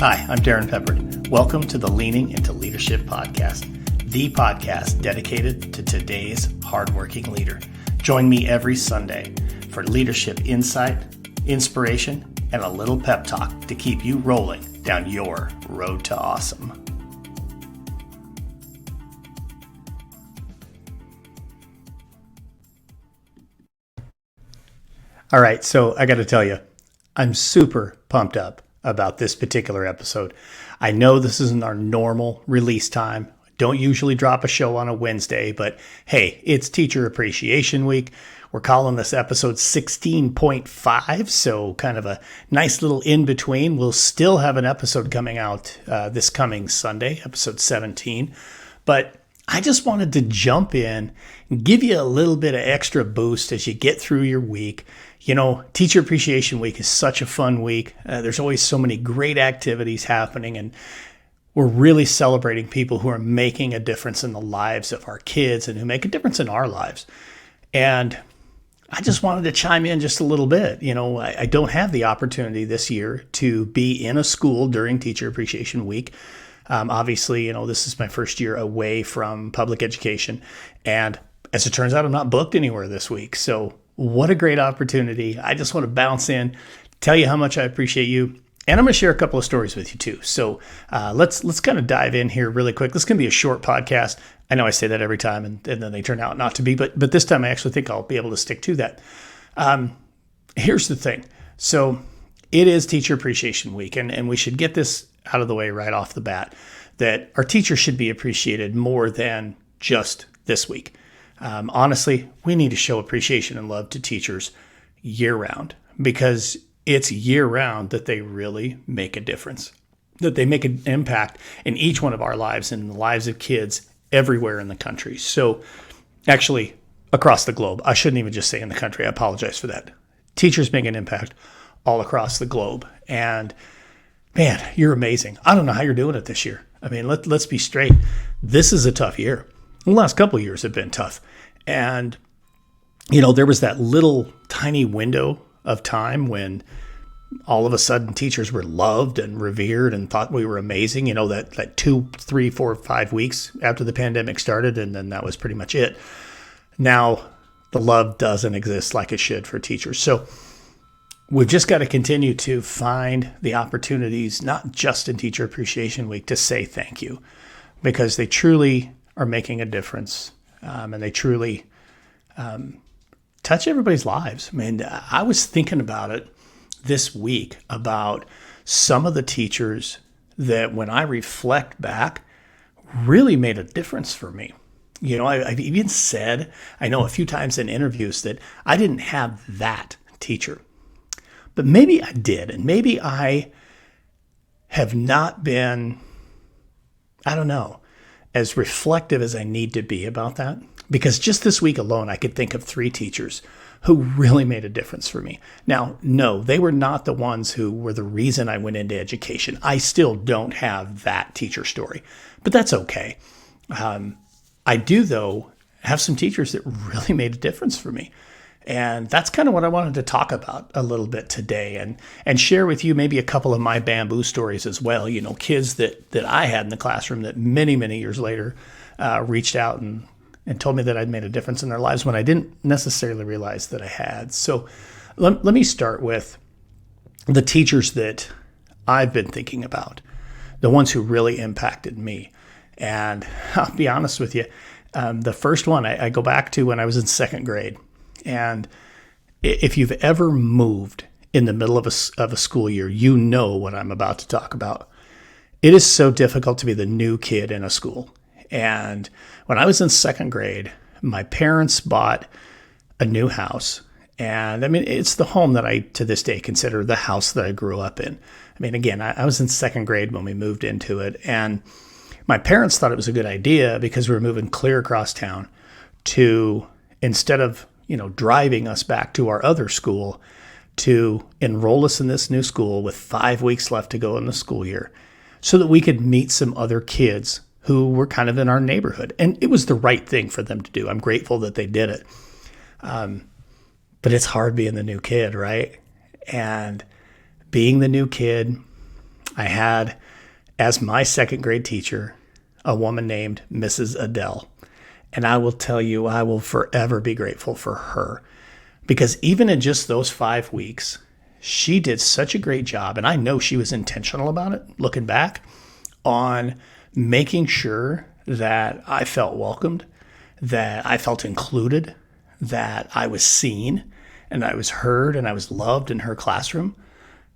Hi, I'm Darren Peppard. Welcome to the Leaning into Leadership podcast, the podcast dedicated to today's hardworking leader. Join me every Sunday for leadership insight, inspiration, and a little pep talk to keep you rolling down your road to awesome. All right, so I got to tell you, I'm super pumped up about this particular episode. I know this isn't our normal release time. Don't usually drop a show on a Wednesday, but hey, it's Teacher Appreciation Week. We're calling this episode 16.5, so kind of a nice little in-between. We'll still have an episode coming out this coming Sunday, episode 17, but I just wanted to jump in and give you a little bit of extra boost as you get through your week. You know, Teacher Appreciation Week is such a fun week. There's always so many great activities happening, and we're really celebrating people who are making a difference in the lives of our kids and who make a difference in our lives. And I just wanted to chime in just a little bit. You know, I don't have the opportunity this year to be in a school during Teacher Appreciation Week. Obviously, you know, this is my first year away from public education. And as it turns out, I'm not booked anywhere this week. So what a great opportunity. I just want to bounce in, tell you how much I appreciate you. And I'm going to share a couple of stories with you too. So let's kind of dive in here really quick. This is going to be a short podcast. I know I say that every time and then they turn out not to be, but this time I actually think I'll be able to stick to that. Here's the thing. So it is Teacher Appreciation Week, and we should get this out of the way right off the bat, that our teachers should be appreciated more than just this week. Honestly, we need to show appreciation and love to teachers year round, because it's year round that they really make a difference, that they make an impact in each one of our lives and in the lives of kids everywhere in the country. So actually across the globe. I shouldn't even just say in the country. I apologize for that. Teachers make an impact all across the globe. And man, you're amazing. I don't know how you're doing it this year. I mean, let's be straight. This is a tough year. The last couple of years have been tough. And, you know, there was that little tiny window of time when all of a sudden teachers were loved and revered and thought we were amazing. You know, that 2, 3, 4, 5 weeks after the pandemic started, and then that was pretty much it. Now, the love doesn't exist like it should for teachers. So we've just got to continue to find the opportunities, not just in Teacher Appreciation Week, to say thank you, because they truly are making a difference, and they truly touch everybody's lives. I mean, I was thinking about it this week, about some of the teachers that, when I reflect back, really made a difference for me. You know, I've even said, I know a few times in interviews, that I didn't have that teacher. But maybe I did, and maybe I have not been, I don't know, as reflective as I need to be about that. Because just this week alone, I could think of 3 teachers who really made a difference for me. Now, no, they were not the ones who were the reason I went into education. I still don't have that teacher story, but that's okay. I do, though, have some teachers that really made a difference for me. And that's kind of what I wanted to talk about a little bit today, and share with you maybe a couple of my bamboo stories as well. You know, kids that I had in the classroom that many, many years later reached out and told me that I'd made a difference in their lives when I didn't necessarily realize that I had. So let me start with the teachers that I've been thinking about, the ones who really impacted me. And I'll be honest with you, the first one I go back to when I was in 2nd grade. And if you've ever moved in the middle of a school year, you know what I'm about to talk about. It is so difficult to be the new kid in a school. And when I was in 2nd grade, my parents bought a new house. And I mean, it's the home that I, to this day, consider the house that I grew up in. I mean, again, I was in 2nd grade when we moved into it. And my parents thought it was a good idea because we were moving clear across town to, instead of, you know, driving us back to our other school, to enroll us in this new school with 5 weeks left to go in the school year so that we could meet some other kids who were kind of in our neighborhood. And it was the right thing for them to do. I'm grateful that they did it. But it's hard being the new kid, right? And being the new kid, I had as my second grade teacher a woman named Mrs. Adele. And I will tell you, I will forever be grateful for her, because even in just those 5 weeks, she did such a great job. And I know she was intentional about it, looking back, on making sure that I felt welcomed, that I felt included, that I was seen and I was heard and I was loved in her classroom.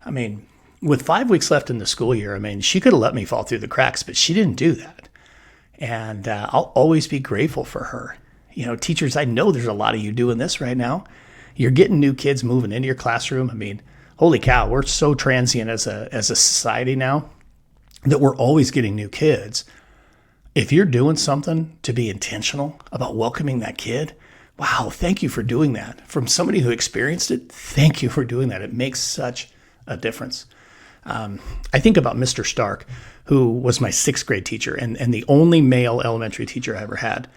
I mean, with 5 weeks left in the school year, I mean, she could have let me fall through the cracks, but she didn't do that. And I'll always be grateful for her. You know, teachers, I know there's a lot of you doing this right now. You're getting new kids moving into your classroom. I mean, holy cow, we're so transient as a society now that we're always getting new kids. If you're doing something to be intentional about welcoming that kid, wow, thank you for doing that. From somebody who experienced it, thank you for doing that. It makes such a difference. I think about Mr. Stark, who was my 6th grade teacher and the only male elementary teacher I ever had.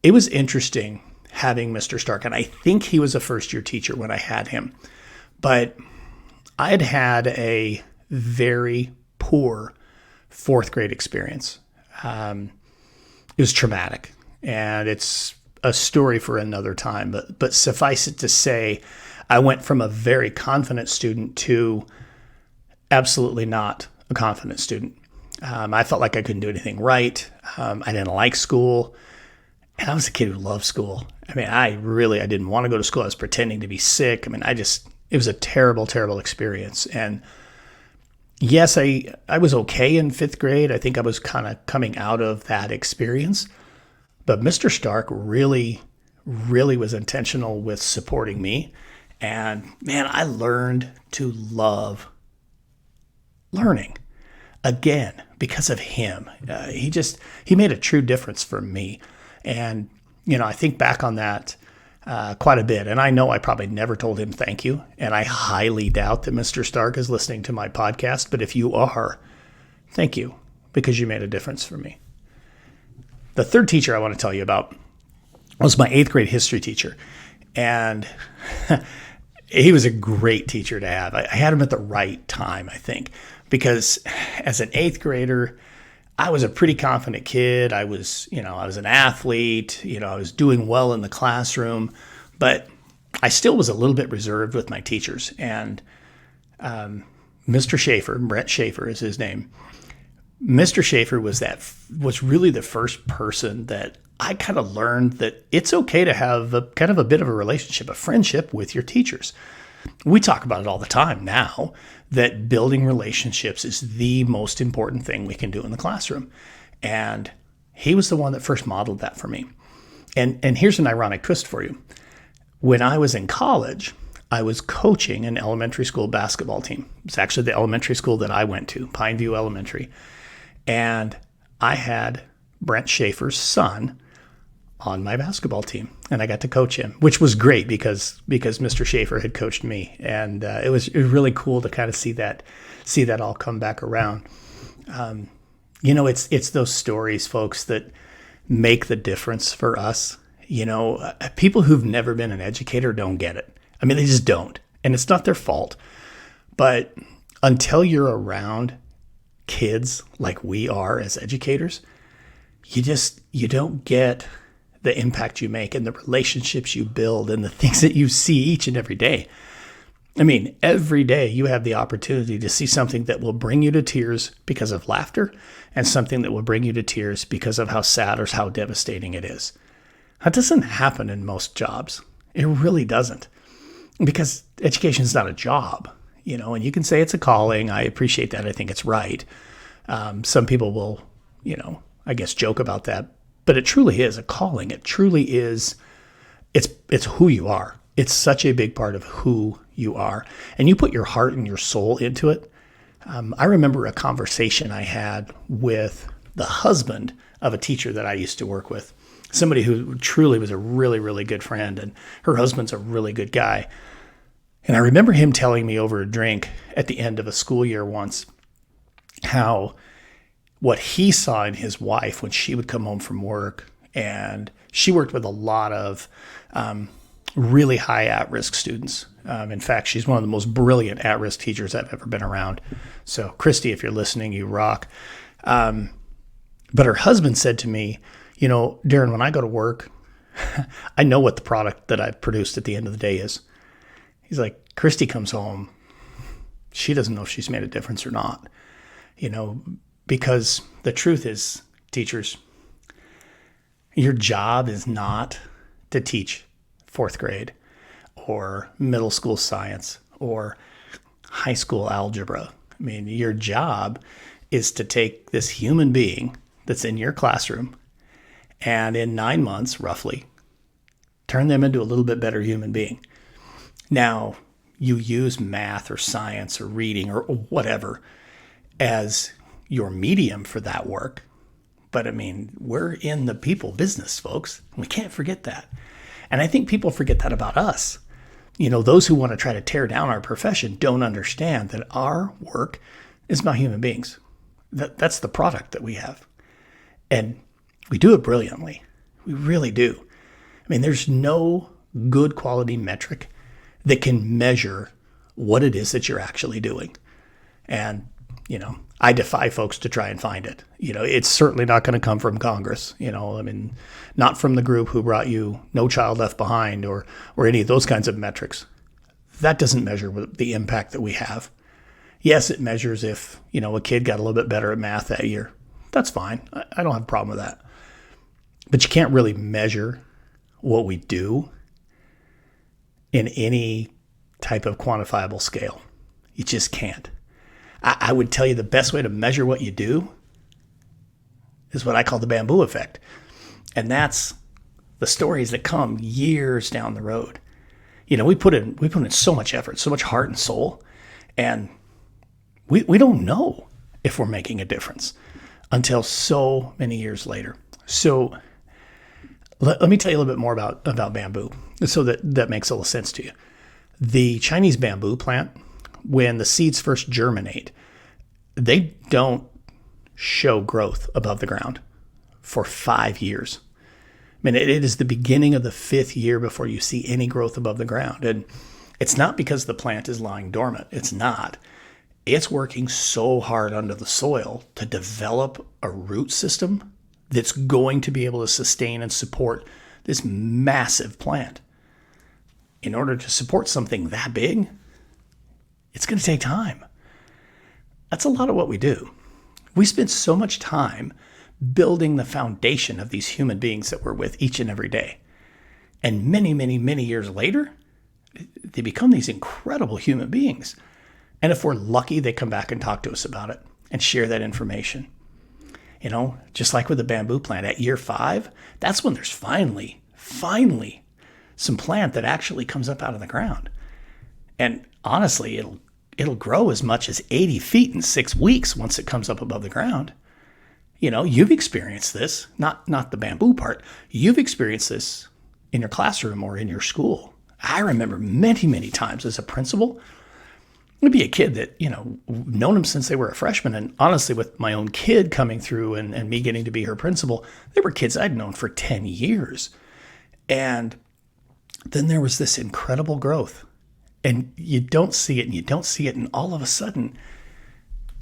It was interesting having Mr. Stark, and I think he was a first-year teacher when I had him. But I had had a very poor 4th grade experience. It was traumatic, and it's a story for another time. But suffice it to say, I went from a very confident student to absolutely not a confident student. I felt like I couldn't do anything right. I didn't like school. And I was a kid who loved school. I mean, I didn't want to go to school. I was pretending to be sick. I mean, it was a terrible, terrible experience. And yes, I was okay in 5th grade. I think I was kind of coming out of that experience. But Mr. Stark really, really was intentional with supporting me. And man, I learned to love learning again because of him. He made a true difference for me. And, you know, I think back on that quite a bit. And I know I probably never told him thank you. And I highly doubt that Mr. Stark is listening to my podcast. But if you are, thank you, because you made a difference for me. The 3rd teacher I want to tell you about was my 8th grade history teacher. And he was a great teacher to have. I had him at the right time, I think, because as an 8th grader, I was a pretty confident kid. I was an athlete. I was doing well in the classroom, but I still was a little bit reserved with my teachers. And Mr. Schaefer, Brent Schaefer is his name. Mr. Schaefer was really the first person that I kind of learned that it's okay to have a kind of a bit of a relationship, a friendship with your teachers. We talk about it all the time now, that building relationships is the most important thing we can do in the classroom. And he was the one that first modeled that for me. And here's an ironic twist for you. When I was in college, I was coaching an elementary school basketball team. It's actually the elementary school that I went to, Pineview Elementary. And I had Brent Schaefer's son on my basketball team, and I got to coach him, which was great because Mr. Schaefer had coached me, and it was really cool to kind of see that all come back around. It's those stories, folks, that make the difference for us. People who've never been an educator don't get it. I mean, they just don't, and it's not their fault. But until you're around kids like we are as educators, you don't get the impact you make and the relationships you build and the things that you see each and every day. I mean, every day you have the opportunity to see something that will bring you to tears because of laughter and something that will bring you to tears because of how sad or how devastating it is. That doesn't happen in most jobs. It really doesn't, because education is not a job, and you can say it's a calling. I appreciate that. I think it's right. Some people will, I guess, joke about that. But it truly is a calling. It truly is. It's who you are. It's such a big part of who you are. And you put your heart and your soul into it. I remember a conversation I had with the husband of a teacher that I used to work with, somebody who truly was a really, really good friend. And her husband's a really good guy. And I remember him telling me over a drink at the end of a school year once how what he saw in his wife when she would come home from work, and she worked with a lot of really high at-risk students, In fact, she's one of the most brilliant at-risk teachers I've ever been around. So, Christy, if you're listening, you rock. But her husband said to me, Darren, when I go to work, I know what the product that I've produced at the end of the day is. He's like, Christy comes home. She doesn't know if she's made a difference or not, because the truth is, teachers, your job is not to teach fourth grade or middle school science or high school algebra. I mean, your job is to take this human being that's in your classroom and in 9 months, roughly, turn them into a little bit better human being. Now, you use math or science or reading or whatever as your medium for that work. But I mean, we're in the people business, folks. We can't forget that. And I think people forget that about us. Those who want to try to tear down our profession don't understand that our work is about human beings. That's the product that we have. And we do it brilliantly. We really do. I mean, there's no good quality metric that can measure what it is that you're actually doing. And, I defy folks to try and find it. It's certainly not going to come from Congress, not from the group who brought you No Child Left Behind or any of those kinds of metrics. That doesn't measure the impact that we have. Yes, it measures if, a kid got a little bit better at math that year. That's fine. I don't have a problem with that. But you can't really measure what we do in any type of quantifiable scale. You just can't. I would tell you the best way to measure what you do is what I call the bamboo effect. And that's the stories that come years down the road. We put in so much effort, so much heart and soul, and we don't know if we're making a difference until so many years later. So let me tell you a little bit more about bamboo so that makes a little sense to you. The Chinese bamboo plant, when the seeds first germinate, they don't show growth above the ground for 5 years. I mean, it is the beginning of the 5th year before you see any growth above the ground. And it's not because the plant is lying dormant. It's not. It's working so hard under the soil to develop a root system that's going to be able to sustain and support this massive plant. In order to support something that big, it's going to take time. That's a lot of what we do. We spend so much time building the foundation of these human beings that we're with each and every day. And many, many, many years later, they become these incredible human beings. And if we're lucky, they come back and talk to us about it and share that information. Just like with the bamboo plant, at year 5, that's when there's finally some plant that actually comes up out of the ground. And honestly, it'll grow as much as 80 feet in 6 weeks once it comes up above the ground. You've experienced this, not the bamboo part. You've experienced this in your classroom or in your school. I remember many, many times as a principal, it'd be a kid that, known them since they were a freshman. And honestly, with my own kid coming through and me getting to be her principal, they were kids I'd known for 10 years. And then there was this incredible growth. And you don't see it, and you don't see it, and all of a sudden,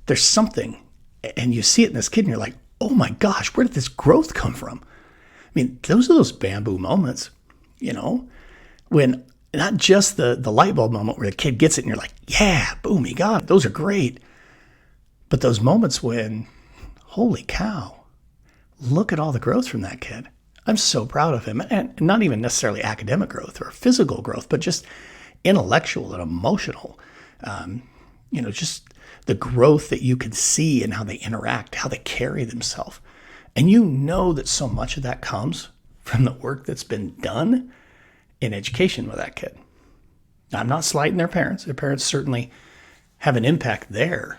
there's something, and you see it in this kid, and you're like, oh my gosh, where did this growth come from? I mean, those are those bamboo moments, when not just the light bulb moment where the kid gets it, and you're like, yeah, boom, he got it. Those are great. But those moments when, holy cow, look at all the growth from that kid. I'm so proud of him, and not even necessarily academic growth or physical growth, but just intellectual and emotional, just the growth that you can see and how they interact, how they carry themselves. And that so much of that comes from the work that's been done in education with that kid. Now, I'm not slighting their parents. Their parents certainly have an impact there,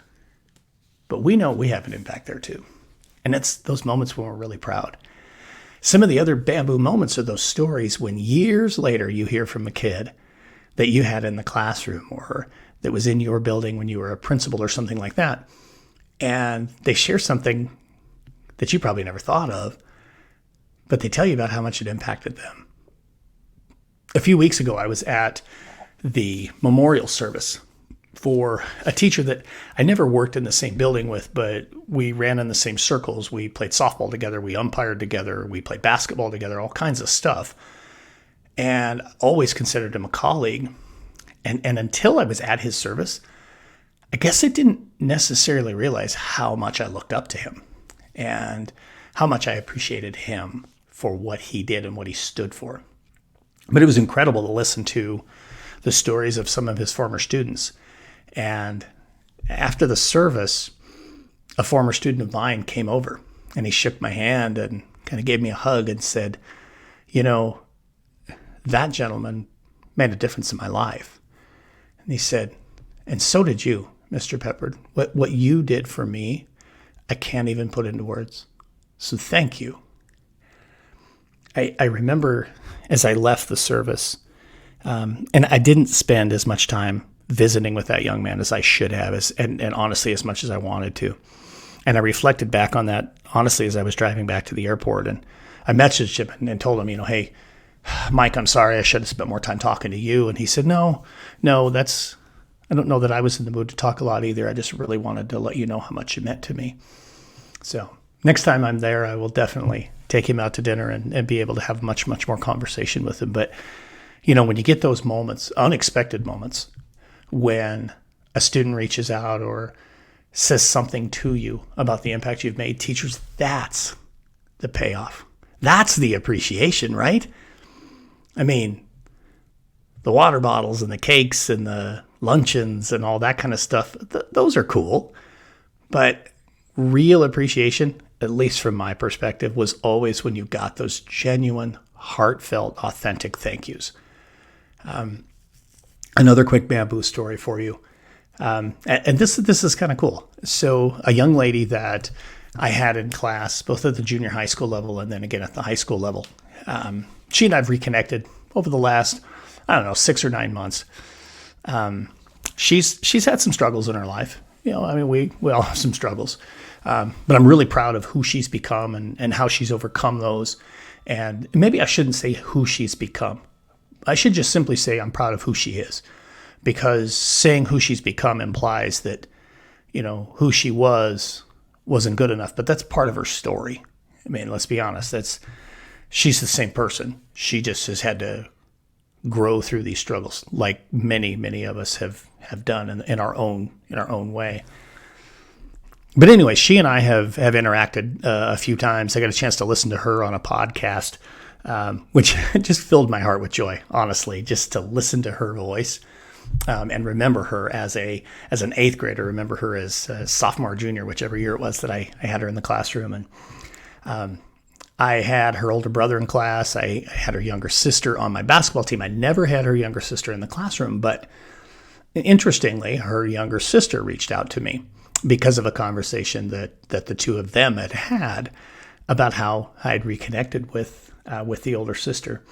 but we know we have an impact there too. And it's those moments when we're really proud. Some of the other bamboo moments are those stories when years later you hear from a kid that you had in the classroom or that was in your building when you were a principal or something like that. And they share something that you probably never thought of, but they tell you about how much it impacted them. A few weeks ago, I was at the memorial service for a teacher that I never worked in the same building with, but we ran in the same circles. We played softball together. We umpired together. We played basketball together, all kinds of stuff. And always considered him a colleague. And until I was at his service, I guess I didn't necessarily realize how much I looked up to him and how much I appreciated him for what he did and what he stood for. But it was incredible to listen to the stories of some of his former students. And after the service, a former student of mine came over and he shook my hand and kind of gave me a hug and said, you know, that gentleman made a difference in my life. And he said, and so did you, Mr. Peppard. What you did for me, I can't even put into words. So thank you. I remember as I left the service, and I didn't spend as much time visiting with that young man as I should have, and honestly, as much as I wanted to. And I reflected back on that, honestly, as I was driving back to the airport. And I messaged him and told him, you know, hey, Mike, I'm sorry, I should have spent more time talking to you. And he said, no, I don't know that I was in the mood to talk a lot either. I just really wanted to let you know how much you meant to me. So next time I'm there, I will definitely take him out to dinner and be able to have much, much more conversation with him. But, you know, when you get those moments, unexpected moments, when a student reaches out or says something to you about the impact you've made, teachers, that's the payoff. That's the appreciation, right? I mean, the water bottles and the cakes and the luncheons and all that kind of stuff, those are cool. But real appreciation, at least from my perspective, was always when you got those genuine, heartfelt, authentic thank yous. Another quick bamboo story for you. And this is kind of cool. So a young lady that I had in class, both at the junior high school level and then again at the high school level, she and I have reconnected over the last, 6 or 9 months. She's had some struggles in her life. You know, I mean, we all have some struggles. But I'm really proud of who she's become and how she's overcome those. And maybe I shouldn't say who she's become. I should just simply say I'm proud of who she is. Because saying who she's become implies that, you know, who she wasn't good enough. But that's part of her story. I mean, let's be honest. She's the same person. She just has had to grow through these struggles, like many, many of us have done in our own way. But anyway, she and I have interacted a few times. I got a chance to listen to her on a podcast, which just filled my heart with joy, honestly, just to listen to her voice and remember her as an 8th grader, remember her as a sophomore, junior, whichever year it was that I had her in the classroom. And I had her older brother in class. I had her younger sister on my basketball team. I never had her younger sister in the classroom, but interestingly, her younger sister reached out to me because of a conversation that the two of them had about how I had reconnected with the older sister.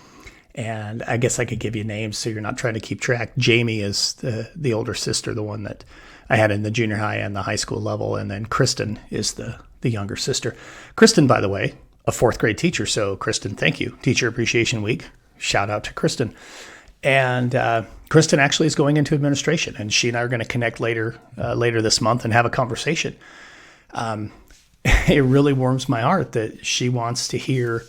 And I guess I could give you names so you're not trying to keep track. Jamie is the older sister, the one that I had in the junior high and the high school level. And then Kristen is the younger sister. Kristen, by the way, a 4th grade teacher. So Kristen, thank you. Teacher Appreciation Week. Shout out to Kristen. And Kristen actually is going into administration, and she and I are going to connect later this month and have a conversation. It really warms my heart that she wants to hear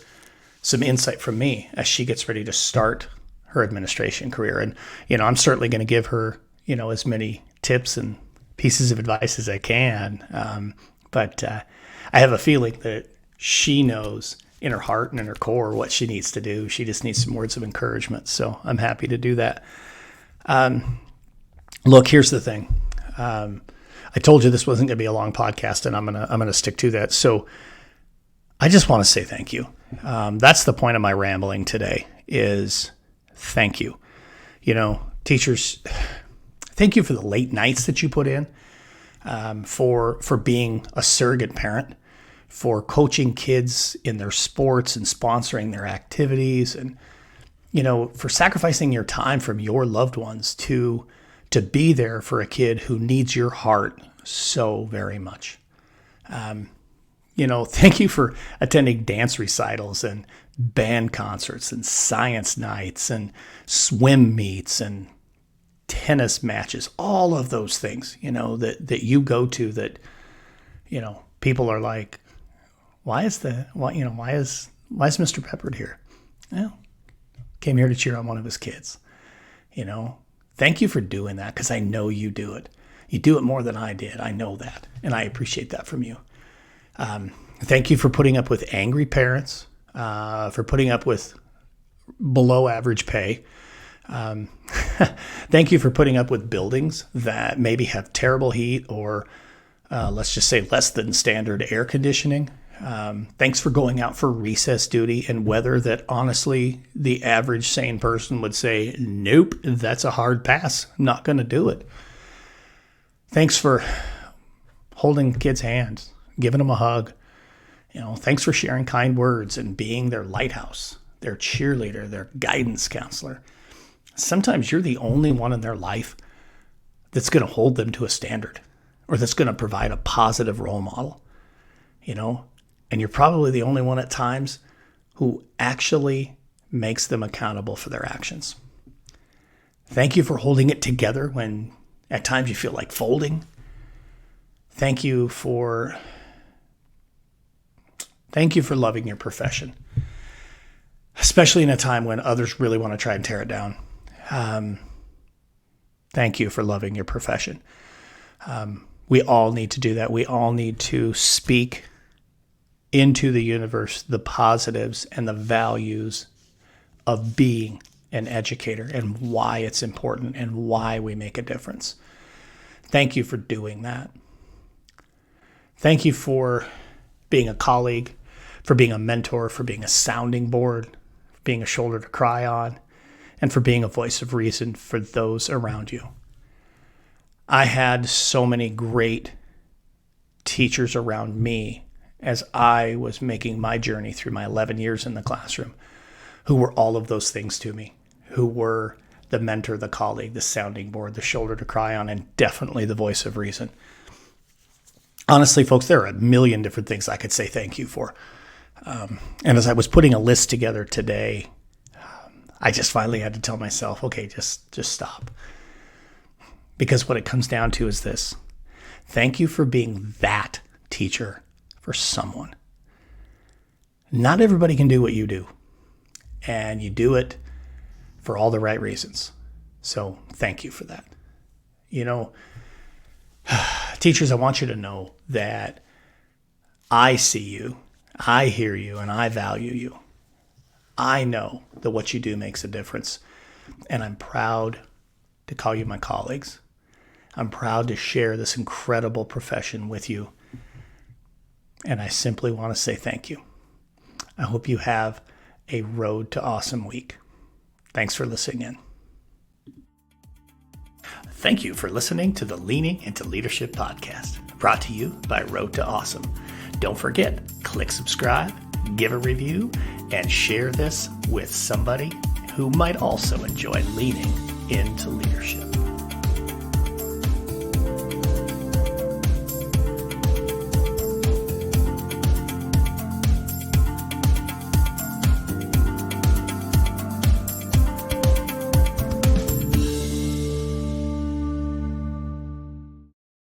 some insight from me as she gets ready to start her administration career. And, you know, I'm certainly going to give her, you know, as many tips and pieces of advice as I can. But I have a feeling that she knows in her heart and in her core what she needs to do. She just needs some words of encouragement. So I'm happy to do that. Look, here's the thing. I told you this wasn't going to be a long podcast, and I'm gonna stick to that. So I just want to say thank you. That's the point of my rambling today is thank you. You know, teachers, thank you for the late nights that you put in, for being a surrogate parent, for coaching kids in their sports and sponsoring their activities, and, you know, for sacrificing your time from your loved ones to be there for a kid who needs your heart so very much. You know, thank you for attending dance recitals and band concerts and science nights and swim meets and tennis matches, all of those things, that you go to that, people are like, why is Mr. Peppard here? Well, came here to cheer on one of his kids. Thank you for doing that, because I know you do it. You do it more than I did. I know that, and I appreciate that from you. Thank you for putting up with angry parents, for putting up with below average pay. Thank you for putting up with buildings that maybe have terrible heat or let's just say less than standard air conditioning. Thanks for going out for recess duty in weather that honestly the average sane person would say, nope, that's a hard pass. Not going to do it. Thanks for holding kids' hands, giving them a hug. Thanks for sharing kind words and being their lighthouse, their cheerleader, their guidance counselor. Sometimes you're the only one in their life that's going to hold them to a standard or that's going to provide a positive role model, and you're probably the only one at times who actually makes them accountable for their actions. Thank you for holding it together when at times you feel like folding. Thank you for loving your profession, especially in a time when others really want to try and tear it down. Thank you for loving your profession. We all need to do that. We all need to speak into the universe the positives and the values of being an educator and why it's important and why we make a difference. Thank you for doing that. Thank you for being a colleague, for being a mentor, for being a sounding board, for being a shoulder to cry on, and for being a voice of reason for those around you. I had so many great teachers around me as I was making my journey through my 11 years in the classroom, who were all of those things to me, who were the mentor, the colleague, the sounding board, the shoulder to cry on, and definitely the voice of reason. Honestly, folks, there are a million different things I could say thank you for. And as I was putting a list together today, I just finally had to tell myself, okay, just stop. Because what it comes down to is this. Thank you for being that teacher for someone. Not everybody can do what you do. And you do it for all the right reasons. So thank you for that. Teachers, I want you to know that I see you, I hear you, and I value you. I know that what you do makes a difference. And I'm proud to call you my colleagues. I'm proud to share this incredible profession with you. And I simply want to say thank you. I hope you have a Road to Awesome week. Thanks for listening in. Thank you for listening to the Leaning into Leadership podcast, brought to you by Road to Awesome. Don't forget, click subscribe, give a review, and share this with somebody who might also enjoy leaning into leadership.